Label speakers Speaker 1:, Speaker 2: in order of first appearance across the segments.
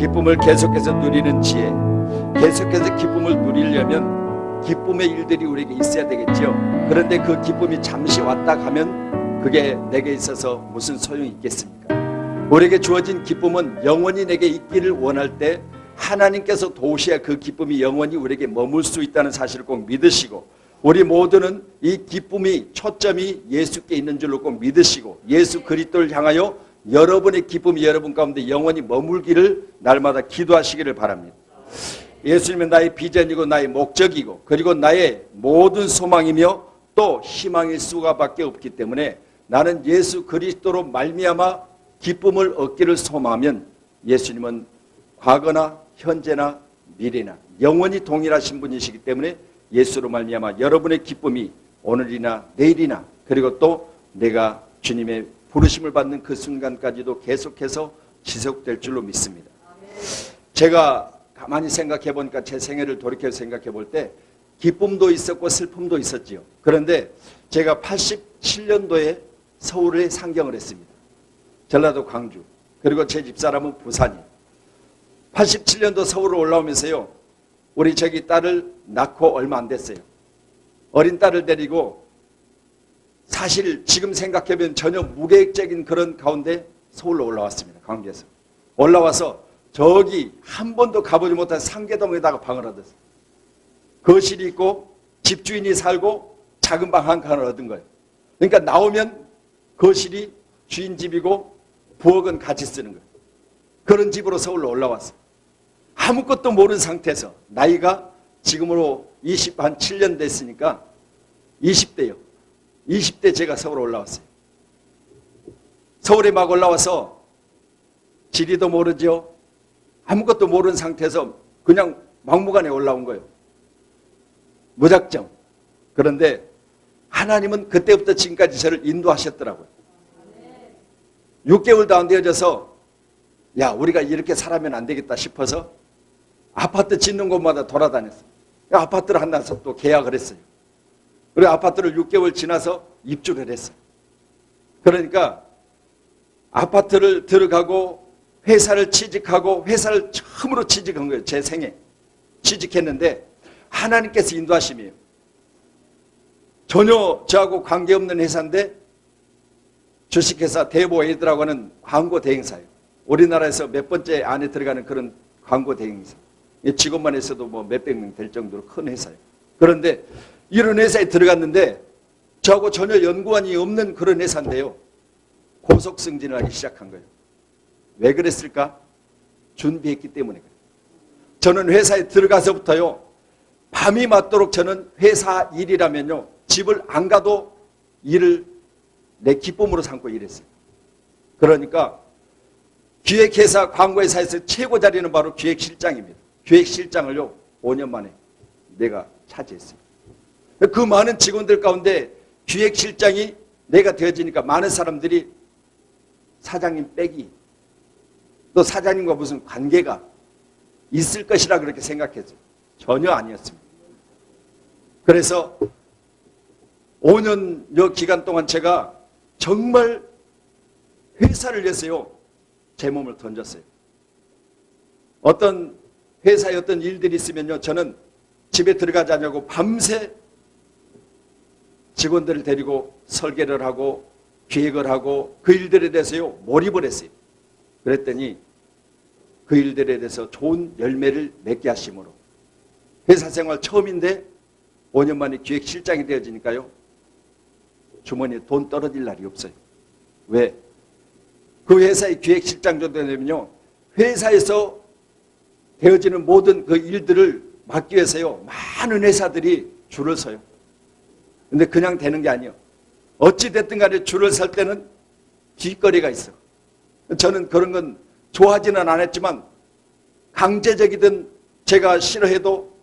Speaker 1: 기쁨을 계속해서 누리는 지혜, 계속해서 기쁨을 누리려면 기쁨의 일들이 우리에게 있어야 되겠죠. 그런데 그 기쁨이 잠시 왔다 가면 그게 내게 있어서 무슨 소용이 있겠습니까? 우리에게 주어진 기쁨은 영원히 내게 있기를 원할 때 하나님께서 도우셔야 그 기쁨이 영원히 우리에게 머물 수 있다는 사실을 꼭 믿으시고, 우리 모두는 이 기쁨이 초점이 예수께 있는 줄로 꼭 믿으시고, 예수 그리스도를 향하여 여러분의 기쁨이 여러분 가운데 영원히 머물기를 날마다 기도하시기를 바랍니다. 예수님은 나의 비전이고 나의 목적이고 그리고 나의 모든 소망이며 또 희망일 수가밖에 없기 때문에 나는 예수 그리스도로 말미암아 기쁨을 얻기를 소망하면 예수님은 과거나 현재나 미래나 영원히 동일하신 분이시기 때문에 예수로 말미암아 여러분의 기쁨이 오늘이나 내일이나 그리고 또 내가 주님의 부르심을 받는 그 순간까지도 계속해서 지속될 줄로 믿습니다. 제가 가만히 생각해 보니까 제 생애를 돌이켜 생각해 볼 때 기쁨도 있었고 슬픔도 있었지요. 그런데 제가 87년도에 서울에 상경을 했습니다. 전라도 광주. 그리고 제 집사람은 부산이에요. 87년도 서울로 올라오면서요, 우리 저기 딸을 낳고 얼마 안 됐어요. 어린 딸을 데리고 사실 지금 생각해보면 전혀 무계획적인 그런 가운데 서울로 올라왔습니다. 광주에서. 올라와서 저기 한 번도 가보지 못한 상계동에다가 방을 얻었어요. 거실이 있고 집주인이 살고 작은 방 한 칸을 얻은 거예요. 그러니까 나오면 거실이 주인 집이고 부엌은 같이 쓰는 거예요. 그런 집으로 서울로 올라왔어요. 아무것도 모르는 상태에서 나이가 지금으로 27년 됐으니까 20대요. 20대 제가 서울에 올라왔어요. 서울에 막 올라와서 지리도 모르죠. 아무것도 모르는 상태에서 그냥 막무가내 올라온 거예요. 무작정. 그런데 하나님은 그때부터 지금까지 저를 인도하셨더라고요. 6개월도 안 되어져서 야, 우리가 이렇게 살아면 안 되겠다 싶어서 아파트 짓는 곳마다 돌아다녔어요. 아파트를 하나서 또 계약을 했어요. 그리고 아파트를 6개월 지나서 입주를 했어요. 그러니까 아파트를 들어가고 회사를 취직하고 회사를 처음으로 취직한 거예요. 제 생에 취직했는데 하나님께서 인도하심이에요. 전혀 저하고 관계없는 회사인데 주식회사 대보에이드라고 하는 광고 대행사예요. 우리나라에서 몇 번째 안에 들어가는 그런 광고 대행사. 직원만 해서도 뭐 몇백 명 될 정도로 큰 회사예요. 그런데 이런 회사에 들어갔는데 저하고 전혀 연관이 없는 그런 회사인데요. 고속 승진을 하기 시작한 거예요. 왜 그랬을까? 준비했기 때문에 그래요. 저는 회사에 들어가서부터요, 밤이 맞도록 저는 회사 일이라면요, 집을 안 가도 일을 내 기쁨으로 삼고 일했어요. 그러니까 기획회사, 광고회사에서 최고 자리는 바로 기획실장입니다. 기획실장을요 5년 만에 내가 차지했어요. 그 많은 직원들 가운데 기획실장이 내가 되어지니까 많은 사람들이 사장님 빼기, 또 사장님과 무슨 관계가 있을 것이라 그렇게 생각했어요. 전혀 아니었습니다. 그래서 5년여 기간 동안 제가 정말 회사를 위해서요 제 몸을 던졌어요. 어떤 회사에 어떤 일들이 있으면요, 저는 집에 들어가지 않냐고 밤새 직원들을 데리고 설계를 하고 기획을 하고 그 일들에 대해서요 몰입을 했어요. 그랬더니 그 일들에 대해서 좋은 열매를 맺게 하심으로 회사 생활 처음인데 5년 만에 기획실장이 되어지니까요 주머니에 돈 떨어질 날이 없어요. 왜? 그 회사의 기획실장 정도 되면요 회사에서 되어지는 모든 그 일들을 맡기 위해서요 많은 회사들이 줄을 서요. 근데 그냥 되는 게 아니에요. 어찌됐든 간에 줄을 설 때는 뒷거리가 있어. 저는 그런 건 좋아하지는 않았지만 강제적이든 제가 싫어해도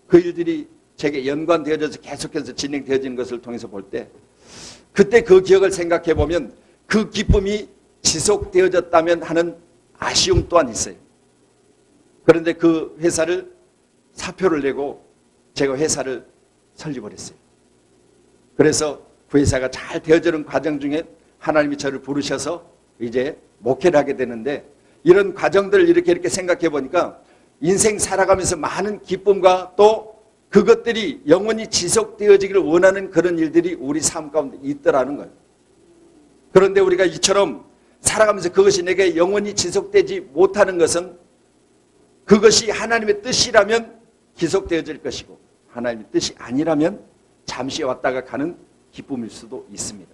Speaker 1: 그 일들이 제게 연관되어져서 계속해서 진행되어지는 것을 통해서 볼 때 그때 그 기억을 생각해 보면 그 기쁨이 지속되어졌다면 하는 아쉬움 또한 있어요. 그런데 그 회사를 사표를 내고 제가 회사를 설립을 했어요. 그래서 그 회사가 잘 되어지는 과정 중에 하나님이 저를 부르셔서 이제 목회를 하게 되는데 이런 과정들을 이렇게 생각해 보니까 인생 살아가면서 많은 기쁨과 또 그것들이 영원히 지속되어지기를 원하는 그런 일들이 우리 삶 가운데 있더라는 거예요. 그런데 우리가 이처럼 살아가면서 그것이 내게 영원히 지속되지 못하는 것은 그것이 하나님의 뜻이라면 지속되어질 것이고 하나님의 뜻이 아니라면 잠시 왔다가 가는 기쁨일 수도 있습니다.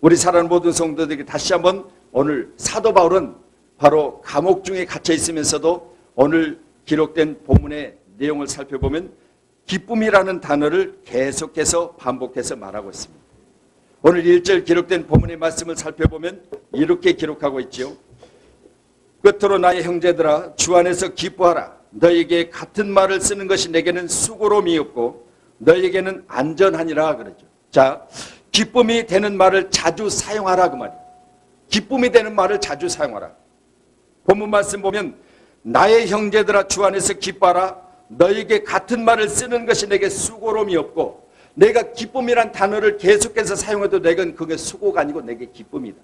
Speaker 1: 우리 사랑하는 모든 성도들에게 다시 한번 오늘 사도 바울은 바로 감옥 중에 갇혀 있으면서도 오늘 기록된 본문의 내용을 살펴보면 기쁨이라는 단어를 계속해서 반복해서 말하고 있습니다. 오늘 1절 기록된 본문의 말씀을 살펴보면 이렇게 기록하고 있지요. 끝으로 나의 형제들아 주 안에서 기뻐하라. 너에게 같은 말을 쓰는 것이 내게는 수고로움이 없고 너에게는 안전하니라 그러죠. 자, 기쁨이 되는 말을 자주 사용하라 그 말이에요. 기쁨이 되는 말을 자주 사용하라. 본문 말씀 보면 나의 형제들아 주 안에서 기뻐하라. 너에게 같은 말을 쓰는 것이 내게 수고로움이 없고 내가 기쁨이란 단어를 계속해서 사용해도 내겐 그게 수고가 아니고 내게 기쁨이다.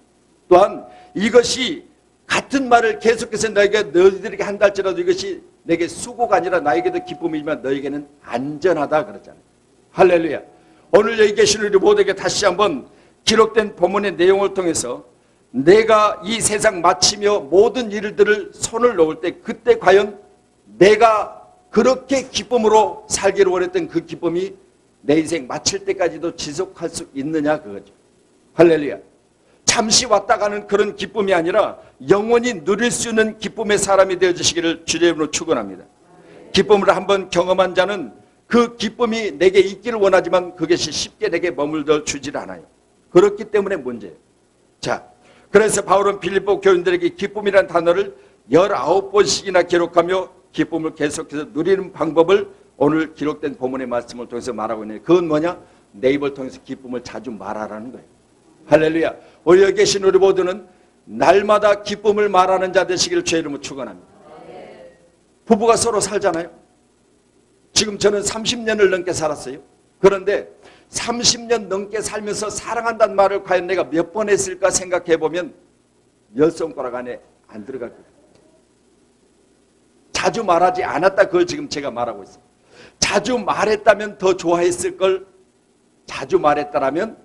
Speaker 1: 또한 이것이 같은 말을 계속해서 너희들에게 한다 할지라도 이것이 내게 수고가 아니라 나에게도 기쁨이지만 너에게는 안전하다 그러잖아요. 할렐루야. 오늘 여기 계신 우리 모두에게 다시 한번 기록된 본문의 내용을 통해서 내가 이 세상 마치며 모든 일들을 손을 놓을 때 그때 과연 내가 그렇게 기쁨으로 살기를 원했던 그 기쁨이 내 인생 마칠 때까지도 지속할 수 있느냐 그거죠. 할렐루야. 잠시 왔다 가는 그런 기쁨이 아니라 영원히 누릴 수 있는 기쁨의 사람이 되어주시기를 주의 이름으로 축원합니다. 기쁨을 한번 경험한 자는 그 기쁨이 내게 있기를 원하지만 그것이 쉽게 내게 머물러 주질 않아요. 그렇기 때문에 문제예요. 자, 그래서 바울은 빌립보 교인들에게 기쁨이라는 단어를 19번씩이나 기록하며 기쁨을 계속해서 누리는 방법을 오늘 기록된 본문의 말씀을 통해서 말하고 있는데 그건 뭐냐? 내 입을 통해서 기쁨을 자주 말하라는 거예요. 할렐루야. 우리 여기 계신 우리 모두는 날마다 기쁨을 말하는 자 되시기를 주의 이름으로 축원합니다. 부부가 서로 살잖아요. 지금 저는 30년을 넘게 살았어요. 그런데 30년 넘게 살면서 사랑한다는 말을 과연 내가 몇 번 했을까 생각해 보면 10손가락 안에 안 들어갈 거예요. 자주 말하지 않았다 그걸 지금 제가 말하고 있어요. 자주 말했다면 더 좋아했을 걸 자주 말했다라면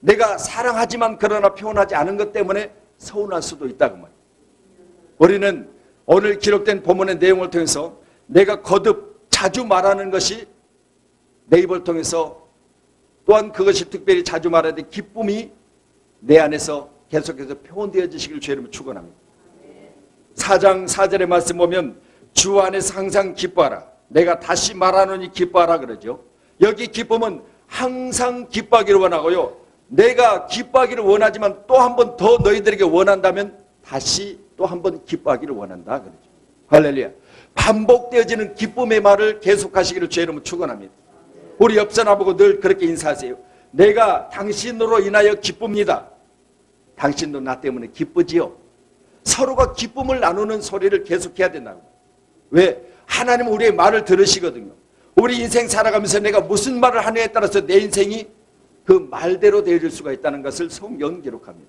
Speaker 1: 내가 사랑하지만 그러나 표현하지 않은 것 때문에 서운할 수도 있다고 말이에요. 우리는 오늘 기록된 본문의 내용을 통해서 내가 거듭 자주 말하는 것이 내 입을 통해서 또한 그것이 특별히 자주 말해야 될 기쁨이 내 안에서 계속해서 표현되어지시길 주의 이름으로 축원합니다. 4장 4절의 말씀 보면 주 안에서 항상 기뻐하라. 내가 다시 말하노니 기뻐하라 그러죠. 여기 기쁨은 항상 기뻐하기를 원하고요. 내가 기뻐하기를 원하지만 또 한 번 더 너희들에게 원한다면 다시 또 한 번 기뻐하기를 원한다 그러죠. 할렐루야. 반복되어지는 기쁨의 말을 계속하시기를 주의 이름으로 축원합니다. 우리 옆 사람하고 늘 그렇게 인사하세요. 내가 당신으로 인하여 기쁩니다. 당신도 나 때문에 기쁘지요. 서로가 기쁨을 나누는 소리를 계속해야 된다고. 왜? 하나님은 우리의 말을 들으시거든요. 우리 인생 살아가면서 내가 무슨 말을 하느냐에 따라서 내 인생이 그 말대로 되어질 수가 있다는 것을 성경은 기록합니다.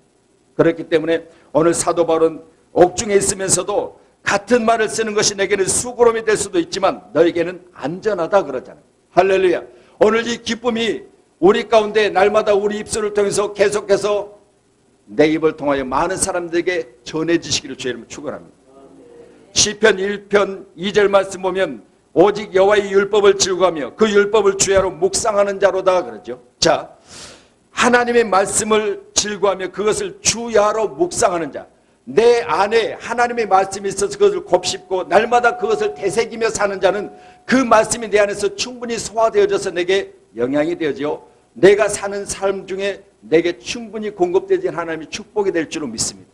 Speaker 1: 그렇기 때문에 오늘 사도 바울은 옥중에 있으면서도 같은 말을 쓰는 것이 내게는 수고로움이 될 수도 있지만 너에게는 안전하다 그러잖아요. 할렐루야. 오늘 이 기쁨이 우리 가운데 날마다 우리 입술을 통해서 계속해서 내 입을 통하여 많은 사람들에게 전해지시기를 주의 이름으로 축원합니다. 시편 1편 2절 말씀 보면 오직 여호와의 율법을 즐거워하며 그 율법을 주야로 묵상하는 자로다 그러죠. 자, 하나님의 말씀을 즐거워하며 그것을 주야로 묵상하는 자. 내 안에 하나님의 말씀이 있어서 그것을 곱씹고 날마다 그것을 되새기며 사는 자는 그 말씀이 내 안에서 충분히 소화되어져서 내게 영향이 되어지요. 내가 사는 삶 중에 내게 충분히 공급되어진 하나님의 축복이 될 줄로 믿습니다.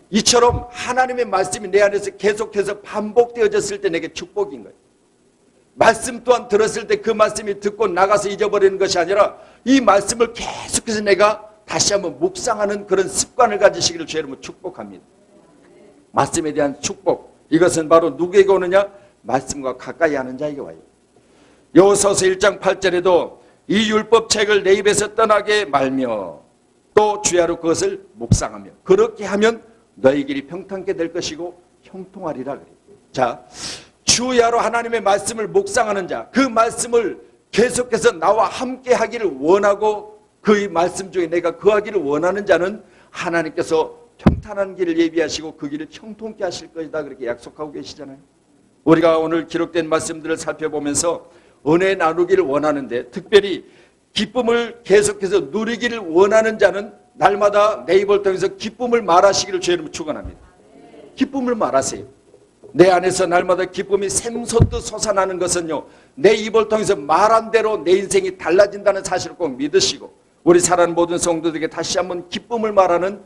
Speaker 1: 이처럼 하나님의 말씀이 내 안에서 계속해서 반복되어졌을 때 내게 축복인 거예요. 말씀 또한 들었을 때 그 말씀이 듣고 나가서 잊어버리는 것이 아니라 이 말씀을 계속해서 내가 다시 한번 묵상하는 그런 습관을 가지시기를 주의 이름으로 축복합니다. 말씀에 대한 축복, 이것은 바로 누구에게 오느냐? 말씀과 가까이 하는 자에게 와요. 여호수아서 1장 8절에도 이 율법책을 내 입에서 떠나게 말며 또 주야로 그것을 묵상하며 그렇게 하면 너희 길이 평탄케 될 것이고 형통하리라 그래요. 자, 주야로 하나님의 말씀을 묵상하는 자, 그 말씀을 계속해서 나와 함께 하기를 원하고 그 말씀 중에 내가 거하기를 원하는 자는 하나님께서 평탄한 길을 예비하시고 그 길을 형통케 하실 것이다 그렇게 약속하고 계시잖아요. 우리가 오늘 기록된 말씀들을 살펴보면서 은혜 나누기를 원하는데, 특별히 기쁨을 계속해서 누리기를 원하는 자는 날마다 내 입을 통해서 기쁨을 말하시기를 주의 이름으로 축원합니다. 기쁨을 말하세요. 내 안에서 날마다 기쁨이 샘솟듯 솟아나는 것은요, 내 입을 통해서 말한 대로 내 인생이 달라진다는 사실을 꼭 믿으시고, 우리 사랑하는 모든 성도들에게 다시 한번 기쁨을 말하는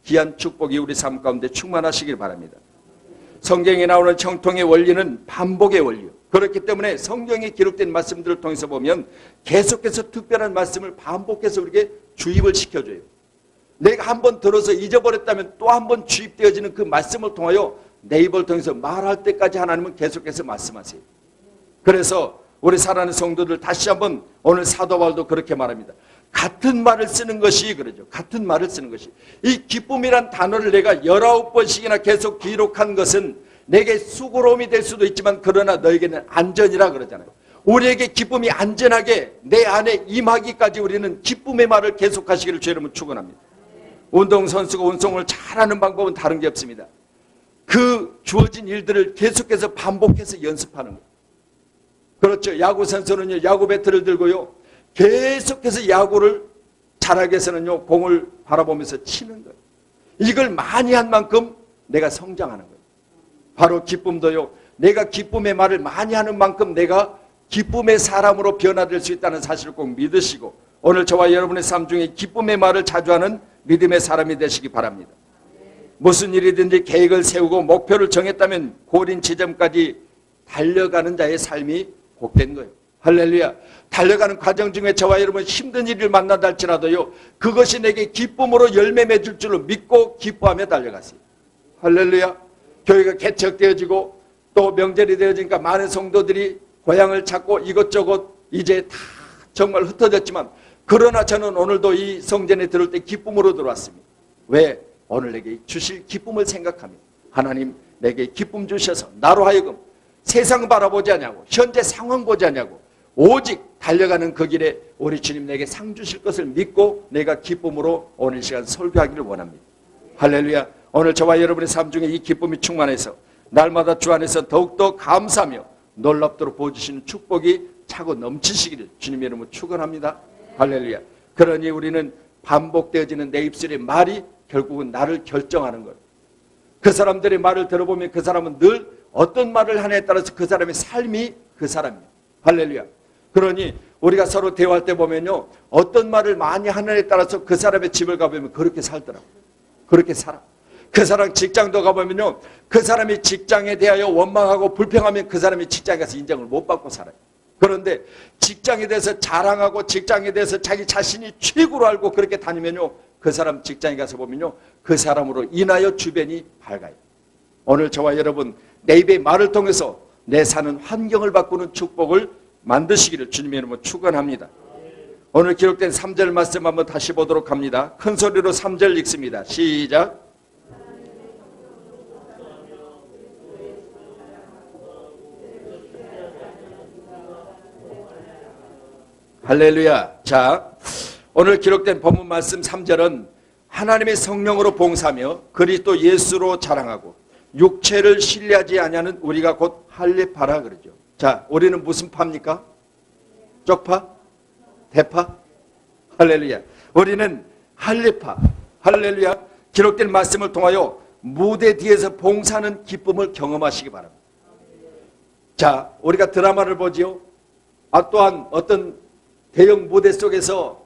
Speaker 1: 귀한 축복이 우리 삶 가운데 충만하시길 바랍니다. 성경에 나오는 형통의 원리는 반복의 원리요. 그렇기 때문에 성경에 기록된 말씀들을 통해서 보면 계속해서 특별한 말씀을 반복해서 우리에게 주입을 시켜줘요. 내가 한번 들어서 잊어버렸다면 또 한번 주입되어지는 그 말씀을 통하여 내 입을 통해서 말할 때까지 하나님은 계속해서 말씀하세요. 그래서 우리 사랑하는 성도들 다시 한번 오늘 사도 바울도 그렇게 말합니다. 같은 말을 쓰는 것이 그러죠. 같은 말을 쓰는 것이. 이 기쁨이란 단어를 내가 19번씩이나 계속 기록한 것은 내게 수고로움이 될 수도 있지만 그러나 너에게는 안전이라 그러잖아요. 우리에게 기쁨이 안전하게 내 안에 임하기까지 우리는 기쁨의 말을 계속하시기를 주의 이름으로 축원합니다. 운동선수가 운동을 잘하는 방법은 다른 게 없습니다. 그 주어진 일들을 계속해서 반복해서 연습하는 거예요. 그렇죠. 야구 선수는요, 야구 배트를 들고요, 계속해서 야구를 잘하기 위해서는요, 공을 바라보면서 치는 거예요. 이걸 많이 한 만큼 내가 성장하는 거예요. 바로 기쁨도요, 내가 기쁨의 말을 많이 하는 만큼 내가 기쁨의 사람으로 변화될 수 있다는 사실을 꼭 믿으시고, 오늘 저와 여러분의 삶 중에 기쁨의 말을 자주 하는 믿음의 사람이 되시기 바랍니다. 무슨 일이든지 계획을 세우고 목표를 정했다면 고린 지점까지 달려가는 자의 삶이 복된 거예요. 할렐루야. 달려가는 과정 중에 저와 여러분 힘든 일을 만난다 할지라도요, 그것이 내게 기쁨으로 열매 맺을 줄로 믿고 기뻐하며 달려가세요. 할렐루야. 교회가 개척되어지고 또 명절이 되어지니까 많은 성도들이 고향을 찾고 이것저것 이제 다 정말 흩어졌지만, 그러나 저는 오늘도 이 성전에 들어올 때 기쁨으로 들어왔습니다. 왜? 오늘 내게 주실 기쁨을 생각하며 하나님 내게 기쁨 주셔서 나로 하여금 세상 바라보지 않냐고, 현재 상황 보지 않냐고, 오직 달려가는 그 길에 우리 주님 내게 상 주실 것을 믿고 내가 기쁨으로 오늘 시간 설교하기를 원합니다. 할렐루야. 오늘 저와 여러분의 삶 중에 이 기쁨이 충만해서 날마다 주 안에서 더욱더 감사하며 놀랍도록 보여주시는 축복이 차고 넘치시기를 주님의 이름으로 축원합니다. 할렐루야. 그러니 우리는 반복되어지는 내 입술의 말이 결국은 나를 결정하는 거예요. 그 사람들의 말을 들어보면 그 사람은 늘 어떤 말을 하냐에 따라서 그 사람의 삶이 그 사람이에요. 할렐루야. 그러니 우리가 서로 대화할 때 보면요, 어떤 말을 많이 하느냐에 따라서 그 사람의 집을 가보면 그렇게 살더라고요. 그렇게 살아. 그 사람 직장도 가보면요, 그 사람이 직장에 대하여 원망하고 불평하면 그 사람이 직장에 가서 인정을 못 받고 살아요. 그런데 직장에 대해서 자랑하고 직장에 대해서 자기 자신이 최고로 알고 그렇게 다니면요, 그 사람 직장에 가서 보면요, 그 사람으로 인하여 주변이 밝아요. 오늘 저와 여러분 내 입의 말을 통해서 내 사는 환경을 바꾸는 축복을 만드시기를 주님의 이름으로 축원합니다. 오늘 기록된 3절 말씀 한번 다시 보도록 합니다. 큰 소리로 3절 읽습니다. 시작. 할렐루야. 자, 오늘 기록된 본문 말씀 3절은 하나님의 성령으로 봉사하며 그리스도 예수로 자랑하고 육체를 신뢰하지 아니하는 우리가 곧 할례파라 그러죠. 자, 우리는 무슨 파입니까? 쪽파? 대파? 할렐루야. 우리는 할례파. 할렐루야. 기록된 말씀을 통하여 무대 뒤에서 봉사하는 기쁨을 경험하시기 바랍니다. 자, 우리가 드라마를 보지요. 또한 어떤 대형 무대 속에서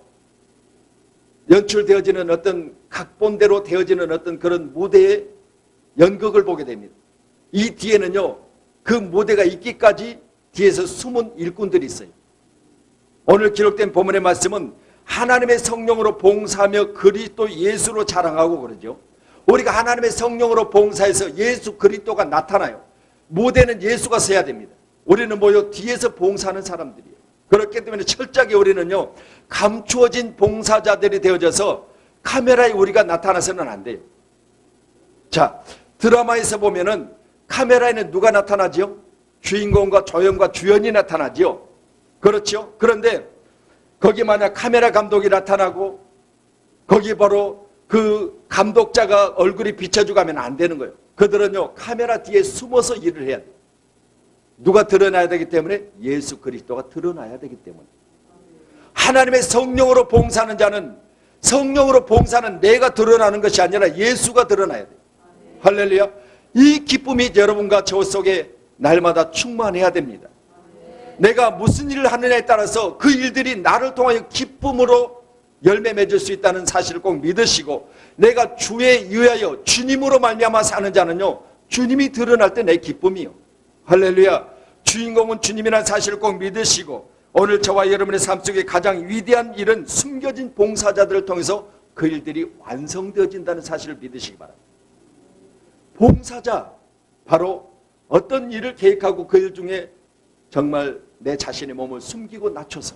Speaker 1: 연출되어지는 어떤 각본대로 되어지는 어떤 그런 무대의 연극을 보게 됩니다. 이 뒤에는요, 그 무대가 있기까지 뒤에서 숨은 일꾼들이 있어요. 오늘 기록된 본문의 말씀은 하나님의 성령으로 봉사하며 그리스도 예수로 자랑하고 그러죠. 우리가 하나님의 성령으로 봉사해서 예수 그리스도가 나타나요. 무대는 예수가 서야 됩니다. 우리는 뭐요? 뒤에서 봉사하는 사람들이에요. 그렇기 때문에 철저하게 우리는요, 감추어진 봉사자들이 되어져서 카메라에 우리가 나타나서는 안 돼요. 자, 드라마에서 보면은 카메라에는 누가 나타나죠? 주인공과 조연과 주연이 나타나죠. 그렇죠? 그런데 거기 만약 카메라 감독이 나타나고 거기 바로 그 감독자가 얼굴이 비춰주고 하면 안 되는 거예요. 그들은요, 카메라 뒤에 숨어서 일을 해야 돼요. 누가 드러나야 되기 때문에? 예수 그리스도가 드러나야 되기 때문에. 하나님의 성령으로 봉사하는 자는, 성령으로 봉사는 내가 드러나는 것이 아니라 예수가 드러나야 돼요. 할렐루야. 이 기쁨이 여러분과 저 속에 날마다 충만해야 됩니다. 내가 무슨 일을 하느냐에 따라서 그 일들이 나를 통하여 기쁨으로 열매 맺을 수 있다는 사실을 꼭 믿으시고, 내가 주에 의하여 주님으로 말미암아 사는 자는요, 주님이 드러날 때 내 기쁨이요. 할렐루야. 주인공은 주님이라는 사실을 꼭 믿으시고, 오늘 저와 여러분의 삶 속에 가장 위대한 일은 숨겨진 봉사자들을 통해서 그 일들이 완성되어진다는 사실을 믿으시기 바랍니다. 봉사자, 바로 어떤 일을 계획하고 그 일 중에 정말 내 자신의 몸을 숨기고 낮춰서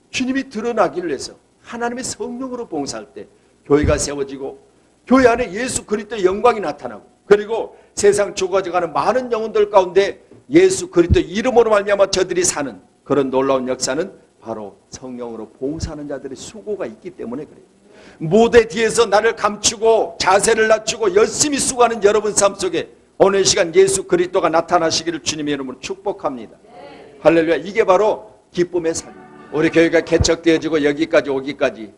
Speaker 1: 주님이 드러나기를 위해서 하나님의 성령으로 봉사할 때 교회가 세워지고, 교회 안에 예수 그리스도의 영광이 나타나고, 그리고 세상 죽어져가는 많은 영혼들 가운데 예수 그리스도 이름으로 말미암아 저들이 사는 그런 놀라운 역사는 바로 성령으로 봉사하는 자들의 수고가 있기 때문에 그래요. 무대 뒤에서 나를 감추고 자세를 낮추고 열심히 수고하는 여러분 삶 속에 오늘 시간 예수 그리스도가 나타나시기를 주님의 이름으로 축복합니다. 할렐루야. 이게 바로 기쁨의 삶. 우리 교회가 개척되어지고 여기까지 오기까지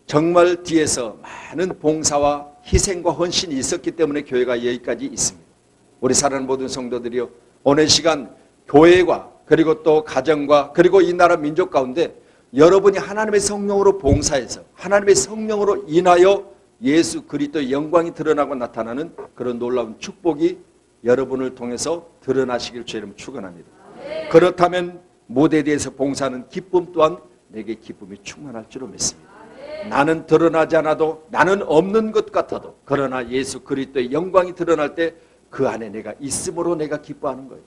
Speaker 1: 정말 뒤에서 많은 봉사와 희생과 헌신이 있었기 때문에 교회가 여기까지 있습니다. 우리 사랑하는 모든 성도들이요, 오늘 시간 교회와 그리고 또 가정과 그리고 이 나라 민족 가운데 여러분이 하나님의 성령으로 봉사해서 하나님의 성령으로 인하여 예수 그리스도의 영광이 드러나고 나타나는 그런 놀라운 축복이 여러분을 통해서 드러나시길 주의 이름으로 축원합니다. 그렇다면 무대 뒤에서 봉사하는 기쁨 또한 내게 기쁨이 충만할 줄로 믿습니다. 나는 드러나지 않아도, 나는 없는 것 같아도, 그러나 예수 그리스도의 영광이 드러날 때 그 안에 내가 있음으로 내가 기뻐하는 거예요.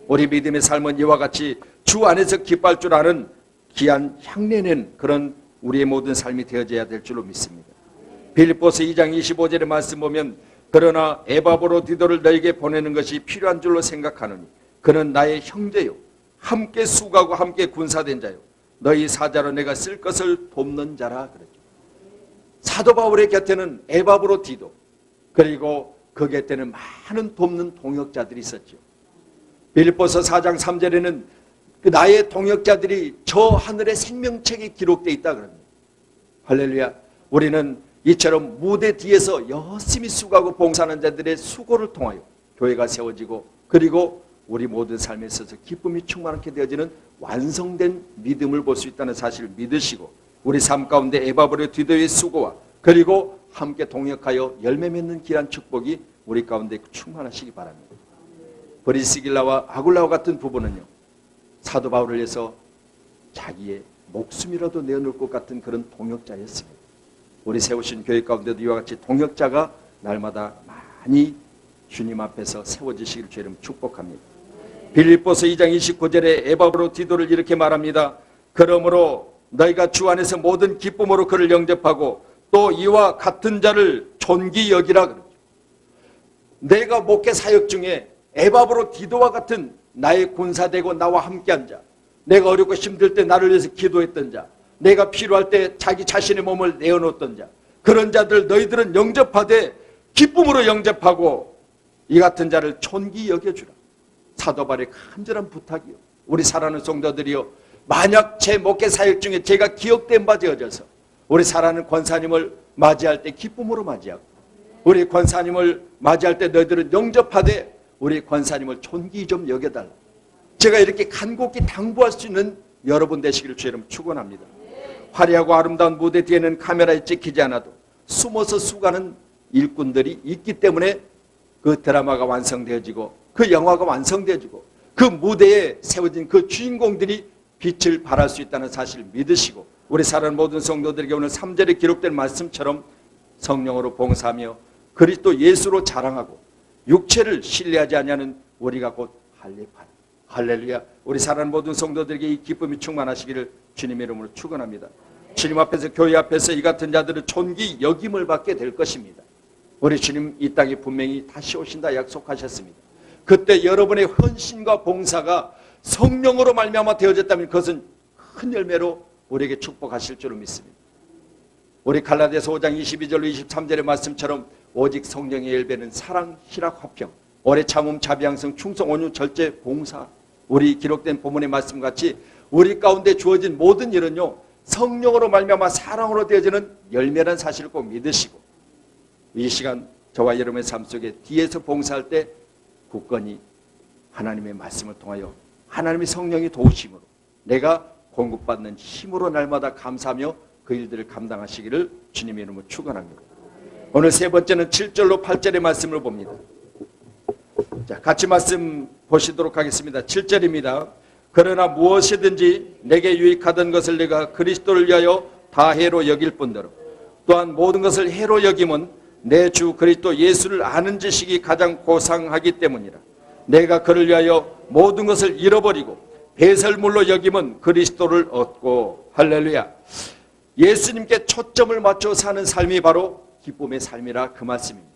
Speaker 1: 우리 믿음의 삶은 이와 같이 주 안에서 기뻐할 줄 아는 귀한 향내낸 그런 우리의 모든 삶이 되어져야 될 줄로 믿습니다. 빌립보서 2장 25절의 말씀 보면, 그러나 에바브로디도를 너에게 보내는 것이 필요한 줄로 생각하노니 그는 나의 형제요 함께 수고하고 함께 군사된 자요 너희 사자로 내가 쓸 것을 돕는 자라 그랬죠. 사도 바울의 곁에는 에바브로디도, 그리고 그 곁에는 많은 돕는 동역자들이 있었죠. 빌립보서 4장 3절에는 그 나의 동역자들이 저 하늘의 생명책에 기록되어 있다 그럽니다. 할렐루야. 우리는 이처럼 무대 뒤에서 열심히 수고하고 봉사하는 자들의 수고를 통하여 교회가 세워지고, 그리고 우리 모든 삶에 있어서 기쁨이 충만하게 되어지는 완성된 믿음을 볼 수 있다는 사실을 믿으시고, 우리 삶 가운데 에바브로디도의 수고와 그리고 함께 동역하여 열매 맺는 귀한 축복이 우리 가운데 충만하시기 바랍니다. 브리스길라와 아굴라와 같은 부부는요, 사도 바울을 위해서 자기의 목숨이라도 내어놓을 것 같은 그런 동역자였습니다. 우리 세우신 교회 가운데도 이와 같이 동역자가 날마다 많이 주님 앞에서 세워지시기를 주의 이름으로 축복합니다. 빌립보서 2장 29절에 에바브로디도를 이렇게 말합니다. 그러므로 너희가 주 안에서 모든 기쁨으로 그를 영접하고 또 이와 같은 자를 존귀 여기라 그러죠. 내가 목회 사역 중에 에바브로디도와 같은 나의 군사되고 나와 함께한 자, 내가 어렵고 힘들 때 나를 위해서 기도했던 자, 내가 필요할 때 자기 자신의 몸을 내어놓았던 자, 그런 자들 너희들은 영접하되 기쁨으로 영접하고 이 같은 자를 존귀 여겨주라. 사도 바울의 간절한 부탁이요. 우리 사랑하는 성도들이요, 만약 제 목회 사역 중에 제가 기억된 바 되어져서 우리 사랑하는 권사님을 맞이할 때 기쁨으로 맞이하고, 우리 권사님을 맞이할 때 너희들은 영접하되 우리 권사님을 존귀 좀 여겨달라. 제가 이렇게 간곡히 당부할 수 있는 여러분 되시기를 주의 이름으로 축원합니다. 화려하고 아름다운 무대 뒤에는 카메라에 찍히지 않아도 숨어서 수고하는 일꾼들이 있기 때문에 그 드라마가 완성되어지고 그 영화가 완성되어지고 그 무대에 세워진 그 주인공들이 빛을 발할 수 있다는 사실을 믿으시고, 우리 사랑하는 모든 성도들에게 오늘 3절에 기록된 말씀처럼 성령으로 봉사하며 그리스도 예수로 자랑하고 육체를 신뢰하지 아니하는 우리가 곧 할례파. 할렐루야. 우리 사랑하는 모든 성도들에게 이 기쁨이 충만하시기를 주님의 이름으로 축원합니다. 주님 앞에서, 교회 앞에서 이 같은 자들은 존귀 여김을 받게 될 것입니다. 우리 주님 이 땅에 분명히 다시 오신다 약속하셨습니다. 그때 여러분의 헌신과 봉사가 성령으로 말미암아 되어졌다면 그것은 큰 열매로 우리에게 축복하실 줄로 믿습니다. 우리 갈라디아서 5장 22절로 23절의 말씀처럼 오직 성령의 열매는 사랑, 희락, 화평, 오래 참음, 자비양성, 충성, 온유, 절제, 봉사. 우리 기록된 본문의 말씀같이 우리 가운데 주어진 모든 일은요 성령으로 말미암아 사랑으로 되어지는 열매라는 사실을 꼭 믿으시고, 이 시간 저와 여러분의 삶 속에 뒤에서 봉사할 때 굳건히 하나님의 말씀을 통하여 하나님의 성령이 도우심으로 내가 공급받는 힘으로 날마다 감사하며 그 일들을 감당하시기를 주님의 이름으로 축원합니다. 오늘 세 번째는 7절로 8절의 말씀을 봅니다. 자, 같이 말씀 보시도록 하겠습니다. 7절입니다. 그러나 무엇이든지 내게 유익하던 것을 내가 그리스도를 위하여 다 해로 여길 뿐더러 또한 모든 것을 해로 여김은 내 주 그리스도 예수를 아는 지식이 가장 고상하기 때문이라. 내가 그를 위하여 모든 것을 잃어버리고 배설물로 여김은 그리스도를 얻고. 할렐루야. 예수님께 초점을 맞춰 사는 삶이 바로 기쁨의 삶이라 그 말씀입니다.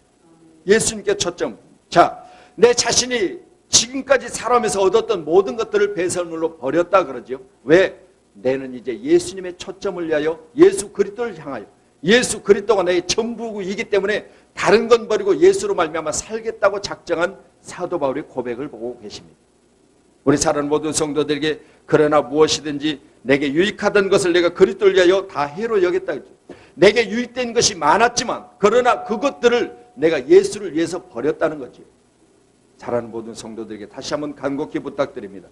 Speaker 1: 예수님께 초점. 자, 내 자신이 지금까지 살아오면서 얻었던 모든 것들을 배설물로 버렸다 그러죠. 왜? 내는 이제 예수님의 초점을 위하여 예수 그리스도를 향하여, 예수 그리스도가 내 전부이기 때문에 다른 건 버리고 예수로 말미암아 살겠다고 작정한 사도 바울의 고백을 보고 계십니다. 우리 사랑하는 모든 성도들에게 그러나 무엇이든지 내게 유익하던 것을 내가 그리스도를 위하여 다 해로 여겼다 그랬죠. 내게 유익된 것이 많았지만 그러나 그것들을 내가 예수를 위해서 버렸다는 거죠. 사랑하는 모든 성도들에게 다시 한번 간곡히 부탁드립니다.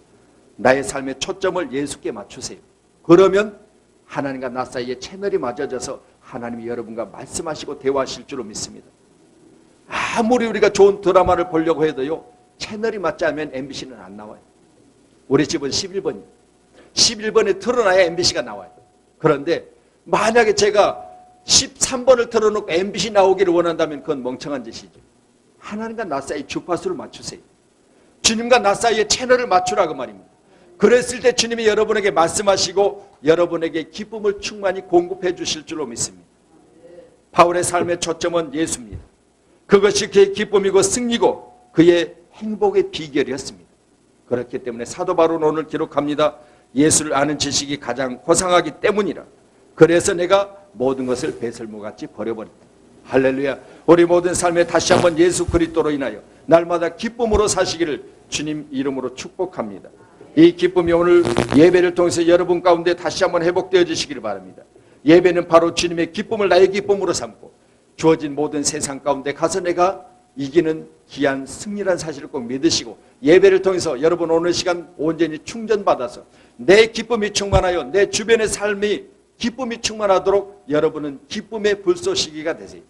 Speaker 1: 나의 삶의 초점을 예수께 맞추세요. 그러면 하나님과 나 사이에 채널이 맞아져서 하나님이 여러분과 말씀하시고 대화하실 줄로 믿습니다. 아무리 우리가 좋은 드라마를 보려고 해도요 채널이 맞지 않으면 MBC는 안 나와요. 우리 집은 11번이에요. 11번에 틀어놔야 MBC가 나와요. 그런데 만약에 제가 13번을 틀어놓고 MBC 나오기를 원한다면 그건 멍청한 짓이죠. 하나님과 나 사이 주파수를 맞추세요. 주님과 나 사이에 채널을 맞추라고 말입니다. 그랬을 때 주님이 여러분에게 말씀하시고 여러분에게 기쁨을 충만히 공급해 주실 줄로 믿습니다. 바울의 삶의 초점은 예수입니다. 그것이 그의 기쁨이고 승리고 그의 행복의 비결이었습니다. 그렇기 때문에 사도 바울은 오늘 기록합니다. 예수를 아는 지식이 가장 고상하기 때문이라. 그래서 내가 모든 것을 배설물같이 버려버린다. 할렐루야. 우리 모든 삶에 다시 한번 예수 그리스도로 인하여 날마다 기쁨으로 사시기를 주님 이름으로 축복합니다. 이 기쁨이 오늘 예배를 통해서 여러분 가운데 다시 한번 회복되어지시기를 바랍니다. 예배는 바로 주님의 기쁨을 나의 기쁨으로 삼고 주어진 모든 세상 가운데 가서 내가 이기는 귀한 승리란 사실을 꼭 믿으시고 예배를 통해서 여러분 오늘 시간 온전히 충전받아서 내 기쁨이 충만하여 내 주변의 삶이 기쁨이 충만하도록 여러분은 기쁨의 불쏘시개가 되세요.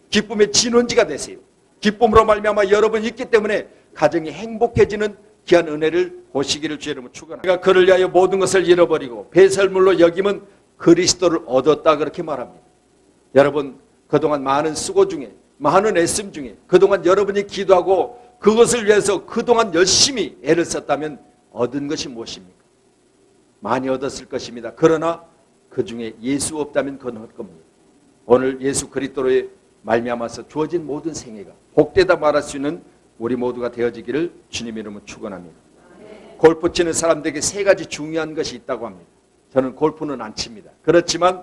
Speaker 1: 기쁨의 진원지가 되세요. 기쁨으로 말미암아 여러분이 있기 때문에 가정이 행복해지는 귀한 은혜를 보시기를 주 여러분 축원합니다. 내가 그를 위하여 모든 것을 잃어버리고 배설물로 여김은 그리스도를 얻었다 그렇게 말합니다. 여러분 그동안 많은 수고 중에 많은 애씀 중에 그동안 여러분이 기도하고 그것을 위해서 그동안 열심히 애를 썼다면 얻은 것이 무엇입니까? 많이 얻었을 것입니다. 그러나 그 중에 예수 없다면 그건 헛겁니다. 오늘 예수 그리스도의 말미암아서 주어진 모든 생애가 복되다 말할 수 있는 우리 모두가 되어지기를 주님의 이름으로 축원합니다. 골프 치는 사람들에게 세 가지 중요한 것이 있다고 합니다. 저는 골프는 안 칩니다. 그렇지만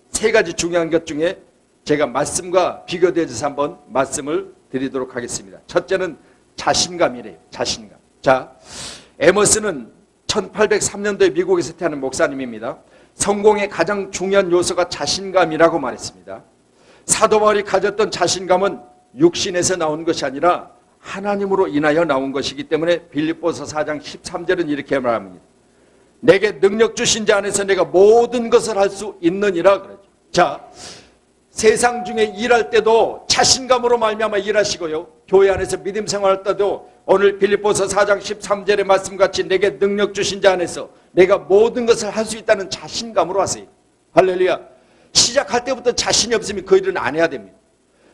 Speaker 1: 세 가지 중요한 것 중에 제가 말씀과 비교되어서 한번 말씀을 드리도록 하겠습니다. 첫째는 자신감이래요. 자신감. 자, 에머슨은 1803년도에 미국에서 태어난 목사님입니다. 성공의 가장 중요한 요소가 자신감이라고 말했습니다. 사도 바울이 가졌던 자신감은 육신에서 나온 것이 아니라 하나님으로 인하여 나온 것이기 때문에 빌립보서 4장 13절은 이렇게 말합니다. 내게 능력 주신 자 안에서 내가 모든 것을 할 수 있느니라 그러죠. 자, 세상 중에 일할 때도 자신감으로 말미암아 일하시고요. 교회 안에서 믿음 생활할 때도 오늘 빌립보서 4장 13절의 말씀같이 내게 능력 주신 자 안에서 내가 모든 것을 할 수 있다는 자신감으로 하세요. 할렐루야. 시작할 때부터 자신이 없으면 그 일은 안 해야 됩니다.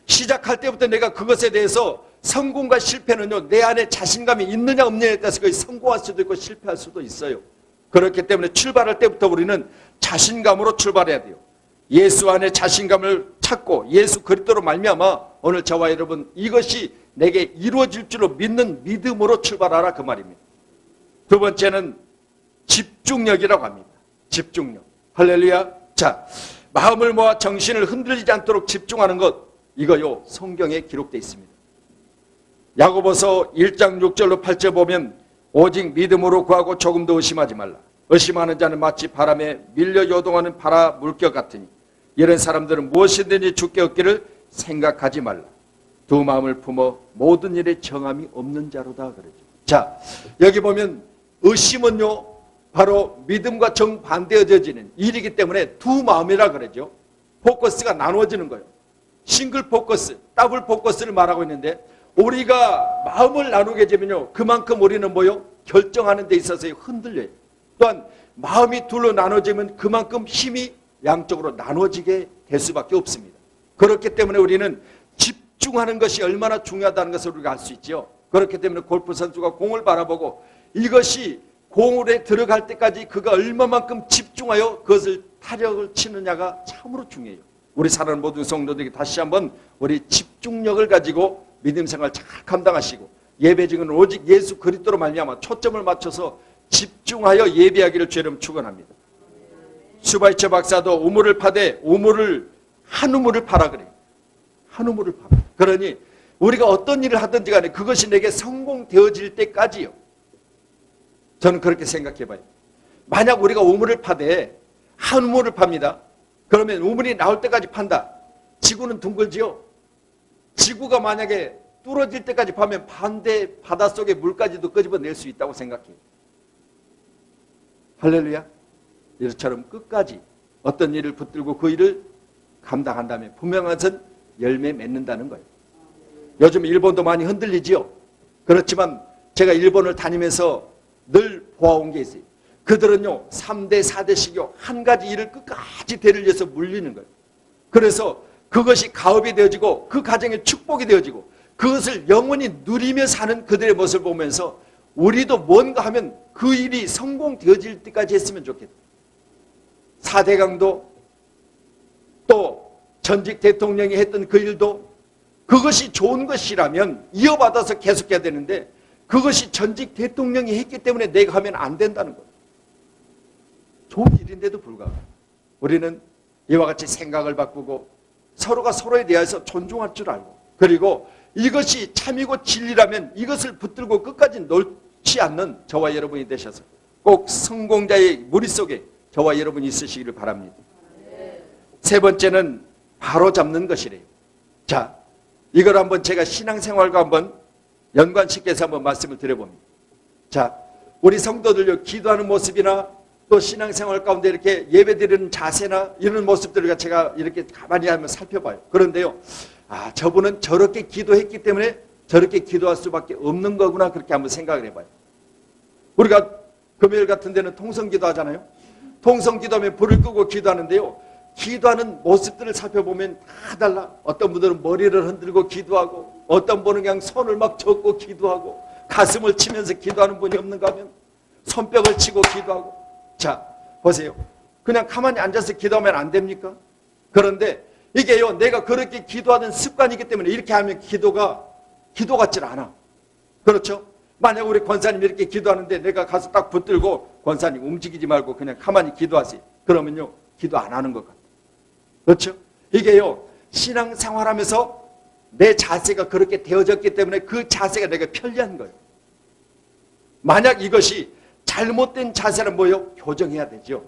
Speaker 1: 시작할 때부터 내가 그것에 대해서 성공과 실패는요 내 안에 자신감이 있느냐 없느냐에 따라서 거의 성공할 수도 있고 실패할 수도 있어요. 그렇기 때문에 출발할 때부터 우리는 자신감으로 출발해야 돼요. 예수 안에 자신감을 찾고 예수 그리스도로 말미암아 오늘 저와 여러분 이것이 내게 이루어질 줄로 믿는 믿음으로 출발하라 그 말입니다. 두 번째는 집중력이라고 합니다. 집중력. 할렐루야. 자, 마음을 모아 정신을 흔들리지 않도록 집중하는 것, 이거요 성경에 기록되어 있습니다. 야고보서 1장 6절로 8절 보면 오직 믿음으로 구하고 조금도 의심하지 말라. 의심하는 자는 마치 바람에 밀려 요동하는 바라 물결 같으니 이런 사람들은 무엇이든지 주께 얻기를 생각하지 말라. 두 마음을 품어 모든 일에 정함이 없는 자로다 그러죠. 자, 여기 보면 의심은요 바로 믿음과 정반대어지는 일이기 때문에 두 마음이라 그러죠. 포커스가 나누어지는 거예요. 싱글 포커스, 더블 포커스를 말하고 있는데 우리가 마음을 나누게 되면요 그만큼 우리는 뭐요? 결정하는 데 있어서 흔들려요. 또한 마음이 둘로 나눠지면 그만큼 힘이 양쪽으로 나눠지게 될 수밖에 없습니다. 그렇기 때문에 우리는 집중하는 것이 얼마나 중요하다는 것을 우리가 알 수 있죠. 그렇기 때문에 골프 선수가 공을 바라보고 이것이 공울에 들어갈 때까지 그가 얼마만큼 집중하여 그것을 타력을 치느냐가 참으로 중요해요. 우리 사랑하는 모든 성도들에게 다시 한번 우리 집중력을 가지고 믿음 생활 잘 감당하시고 예배 중에는 오직 예수 그리스도로 말미암아 초점을 맞춰서 집중하여 예배하기를 주님 축원합니다. 슈바이처 박사도 우물을 파되 한 우물을 파라 그래요. 한 우물을 파라. 그러니 우리가 어떤 일을 하든지 간에 그것이 내게 성공되어질 때까지요. 저는 그렇게 생각해 봐요. 만약 우리가 우물을 파되 한 우물을 팝니다. 그러면 우물이 나올 때까지 판다. 지구는 둥글지요. 지구가 만약에 뚫어질 때까지 파면 반대 바닷속의 물까지도 끄집어낼 수 있다고 생각해요. 할렐루야. 이처럼 끝까지 어떤 일을 붙들고 그 일을 감당한다면 분명한 것은 열매 맺는다는 거예요. 요즘 일본도 많이 흔들리지요. 그렇지만 제가 일본을 다니면서 늘 보아온 게 있어요. 그들은요 3대 4대씩요 한 가지 일을 끝까지 대를 위해서 물리는 거예요. 그래서 그것이 가업이 되어지고 그 가정의 축복이 되어지고 그것을 영원히 누리며 사는 그들의 모습을 보면서 우리도 뭔가 하면 그 일이 성공되어질 때까지 했으면 좋겠다. 4대강도 또 전직 대통령이 했던 그 일도 그것이 좋은 것이라면 이어받아서 계속해야 되는데 그것이 전직 대통령이 했기 때문에 내가 하면 안 된다는 거예요. 좋은 일인데도 불구하고 우리는 이와 같이 생각을 바꾸고 서로가 서로에 대해서 존중할 줄 알고 그리고 이것이 참이고 진리라면 이것을 붙들고 끝까지 놓지 않는 저와 여러분이 되셔서 꼭 성공자의 무리 속에 저와 여러분이 있으시기를 바랍니다. 세 번째는 바로 잡는 것이래요. 자, 이걸 한번 제가 신앙생활과 한번 연관시켜서 한번 말씀을 드려봅니다. 자, 우리 성도들요 기도하는 모습이나 또 신앙생활 가운데 이렇게 예배드리는 자세나 이런 모습들을 제가 이렇게 가만히 한번 살펴봐요. 그런데요, 아, 저분은 저렇게 기도했기 때문에 저렇게 기도할 수밖에 없는 거구나 그렇게 한번 생각을 해봐요. 우리가 금요일 같은 데는 통성기도 하잖아요. 통성기도하면 불을 끄고 기도하는데요. 기도하는 모습들을 살펴보면 다 달라. 어떤 분들은 머리를 흔들고 기도하고 어떤 분은 그냥 손을 막 젓고 기도하고 가슴을 치면서 기도하는 분이 없는가 하면 손뼉을 치고 기도하고. 자, 보세요. 그냥 가만히 앉아서 기도하면 안 됩니까? 그런데 이게요 내가 그렇게 기도하는 습관이기 때문에 이렇게 하면 기도가 기도 같질 않아. 그렇죠? 만약 우리 권사님이 이렇게 기도하는데 내가 가서 딱 붙들고 권사님 움직이지 말고 그냥 가만히 기도하세요. 그러면요 기도 안 하는 것 같아요. 그렇죠? 이게요 신앙생활하면서 내 자세가 그렇게 되어졌기 때문에 그 자세가 내가 편리한 거예요. 만약 이것이 잘못된 자세는 뭐예요? 교정해야 되죠.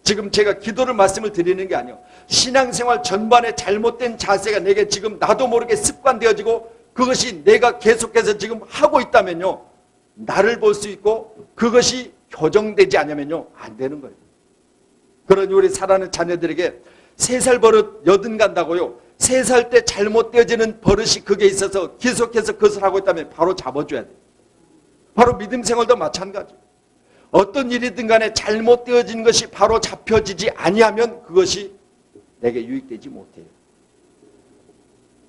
Speaker 1: 지금 제가 기도를 말씀을 드리는 게 아니에요. 신앙생활 전반에 잘못된 자세가 내게 지금 나도 모르게 습관되어지고 그것이 내가 계속해서 지금 하고 있다면요 나를 볼 수 있고 그것이 교정되지 않으면요 안 되는 거예요. 그러니 우리 사랑하는 자녀들에게 3살 버릇 80 간다고요. 3살 때 잘못되어지는 버릇이 그게 있어서 계속해서 그것을 하고 있다면 바로 잡아줘야 돼요. 바로 믿음 생활도 마찬가지. 어떤 일이든 간에 잘못되어진 것이 바로 잡혀지지 아니하면 그것이 내게 유익되지 못해요.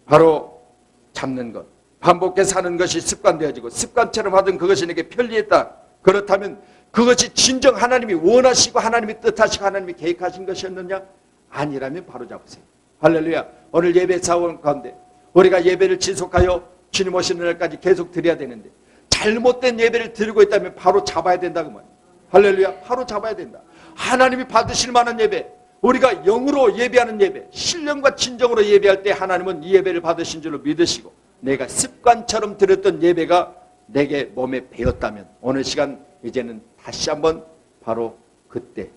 Speaker 1: 바로 잡는 것. 반복해서 하는 것이 습관되어지고 습관처럼 하던 그것이 내게 편리했다. 그렇다면 그것이 진정 하나님이 원하시고 하나님이 뜻하시고 하나님이 계획하신 것이었느냐? 아니라면 바로 잡으세요. 할렐루야. 오늘 예배 사원 가운데 우리가 예배를 지속하여 주님 오시는 날까지 계속 드려야 되는데 잘못된 예배를 드리고 있다면 바로 잡아야 된다고 말이에요. 할렐루야. 바로 잡아야 된다. 하나님이 받으실 만한 예배, 우리가 영으로 예배하는 예배, 신령과 진정으로 예배할 때 하나님은 이 예배를 받으신 줄로 믿으시고 내가 습관처럼 드렸던 예배가 내게 몸에 배었다면 오늘 시간 이제는 다시 한번 바로 그때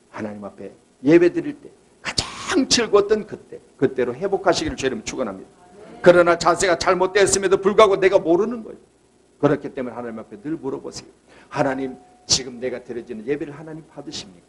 Speaker 1: 하나님 앞에 예배 드릴 때 가장 즐거웠던 그때로 회복하시기를 주님 축원합니다. 그러나 자세가 잘못되었음에도 불구하고 내가 모르는 거예요. 그렇기 때문에 하나님 앞에 늘 물어보세요. 하나님, 지금 내가 드려지는 예배를 하나님 받으십니까?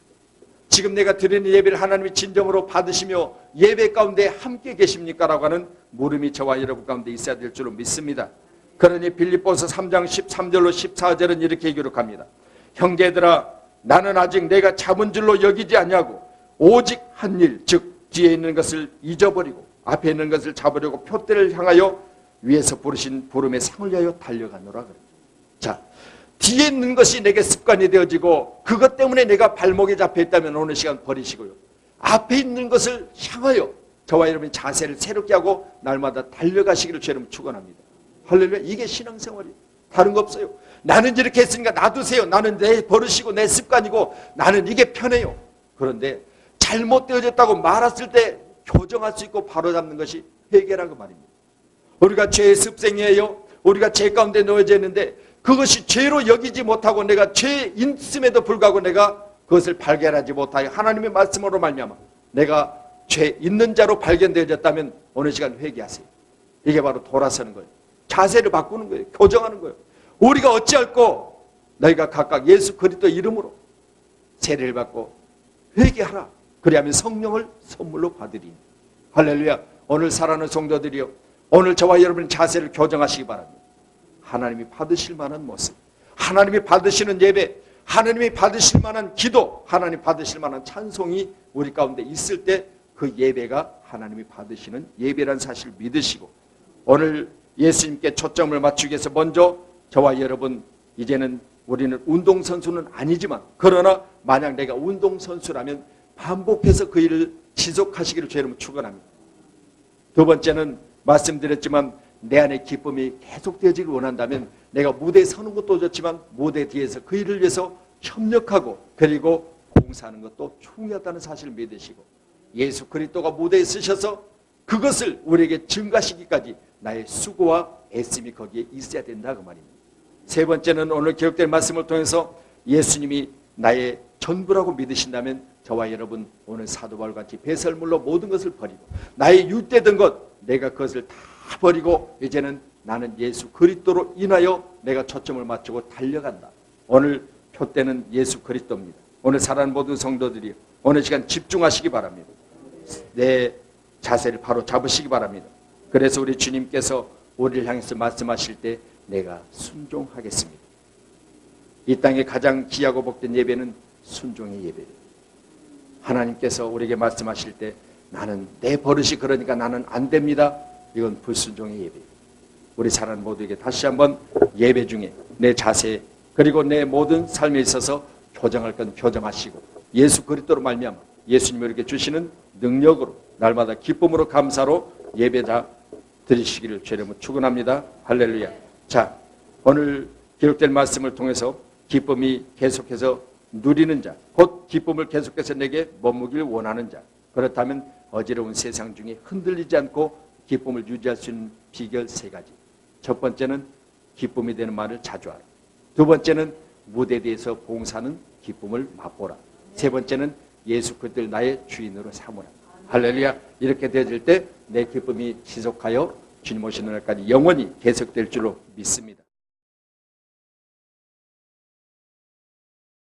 Speaker 1: 지금 내가 드리는 예배를 하나님이 진정으로 받으시며 예배 가운데 함께 계십니까? 라고 하는 물음이 저와 여러분 가운데 있어야 될 줄로 믿습니다. 그러니 빌립보서 3장 13절로 14절은 이렇게 기록합니다. 형제들아, 나는 아직 내가 잡은 줄로 여기지 아니하고 오직 한 일, 즉 뒤에 있는 것을 잊어버리고 앞에 있는 것을 잡으려고 표대를 향하여 위에서 부르신 부름의 상을 위하여 달려가노라 그래요. 자, 뒤에 있는 것이 내게 습관이 되어지고 그것 때문에 내가 발목에 잡혀 있다면 오늘 시간 버리시고요. 앞에 있는 것을 향하여 저와 여러분이 자세를 새롭게 하고 날마다 달려가시기를 주님 축원합니다. 할렐루야. 이게 신앙생활이에요. 다른 거 없어요. 나는 이렇게 했으니까 놔두세요. 나는 내 버릇이고 내 습관이고 나는 이게 편해요. 그런데 잘못되어졌다고 말했을 때 교정할 수 있고 바로잡는 것이 회개라고 말입니다. 우리가 죄의 습생이에요. 우리가 죄 가운데 놓여져 있는데 그것이 죄로 여기지 못하고 내가 죄 있음에도 불구하고 내가 그것을 발견하지 못하여 하나님의 말씀으로 말미암아 내가 죄 있는 자로 발견되어졌다면 어느 시간 회개하세요. 이게 바로 돌아서는 거예요. 자세를 바꾸는 거예요. 교정하는 거예요. 우리가 어찌할꼬 너희가 각각 예수 그리스도 이름으로 세례를 받고 회개하라. 그리하면 성령을 선물로 받으리니. 할렐루야. 오늘 사랑하는 성도들이요, 오늘 저와 여러분 자세를 교정하시기 바랍니다. 하나님이 받으실 만한 모습, 하나님이 받으시는 예배, 하나님이 받으실 만한 기도, 하나님 받으실 만한 찬송이 우리 가운데 있을 때 그 예배가 하나님이 받으시는 예배라는 사실을 믿으시고 오늘 예수님께 초점을 맞추기 위해서 먼저 저와 여러분, 이제는 우리는 운동선수는 아니지만 그러나 만약 내가 운동선수라면 반복해서 그 일을 지속하시기를 주님은 축원합니다. 두 번째는 말씀드렸지만 내 안에 기쁨이 계속되어지길 원한다면 내가 무대에 서는 것도 좋지만 무대 뒤에서 그 일을 위해서 협력하고 그리고 봉사하는 것도 중요하다는 사실을 믿으시고 예수 그리스도가 무대에 서셔서 그것을 우리에게 증가시키기까지 나의 수고와 애씀이 거기에 있어야 된다 그 말입니다. 세 번째는 오늘 기록된 말씀을 통해서 예수님이 나의 전부라고 믿으신다면 저와 여러분 오늘 사도 바울같이 배설물로 모든 것을 버리고 나의 유대된 것 내가 그것을 다 버리고 이제는 나는 예수 그리스도로 인하여 내가 초점을 맞추고 달려간다. 오늘 표대는 예수 그리스도입니다. 오늘 사랑하는 모든 성도들이 오늘 시간 집중하시기 바랍니다. 내 자세를 바로 잡으시기 바랍니다. 그래서 우리 주님께서 우리를 향해서 말씀하실 때 내가 순종하겠습니다. 이 땅에 가장 귀하고 복된 예배는 순종의 예배예요. 하나님께서 우리에게 말씀하실 때 나는 내 버릇이 그러니까 나는 안 됩니다. 이건 불순종의 예배예요. 우리 사랑하는 모두에게 다시 한번 예배 중에 내 자세 그리고 내 모든 삶에 있어서 교정할 건 교정하시고 예수 그리스도로 말미암아 예수님이 우리에게 주시는 능력으로 날마다 기쁨으로 감사로 예배다 드리시기를 주님은 축원합니다. 할렐루야. 자, 오늘 기록된 말씀을 통해서 기쁨이 계속해서 누리는 자, 곧 기쁨을 계속해서 내게 머무길 원하는 자, 그렇다면 어지러운 세상 중에 흔들리지 않고 기쁨을 유지할 수 있는 비결 세 가지. 첫 번째는 기쁨이 되는 말을 자주 하라. 두 번째는 무대에 대해서 봉사하는 기쁨을 맛보라. 세 번째는 예수 그리스도를 나의 주인으로 삼으라. 할렐루야. 이렇게 되어질 때 내 기쁨이 지속하여 주님 오시는 날까지 영원히 계속될 줄로 믿습니다.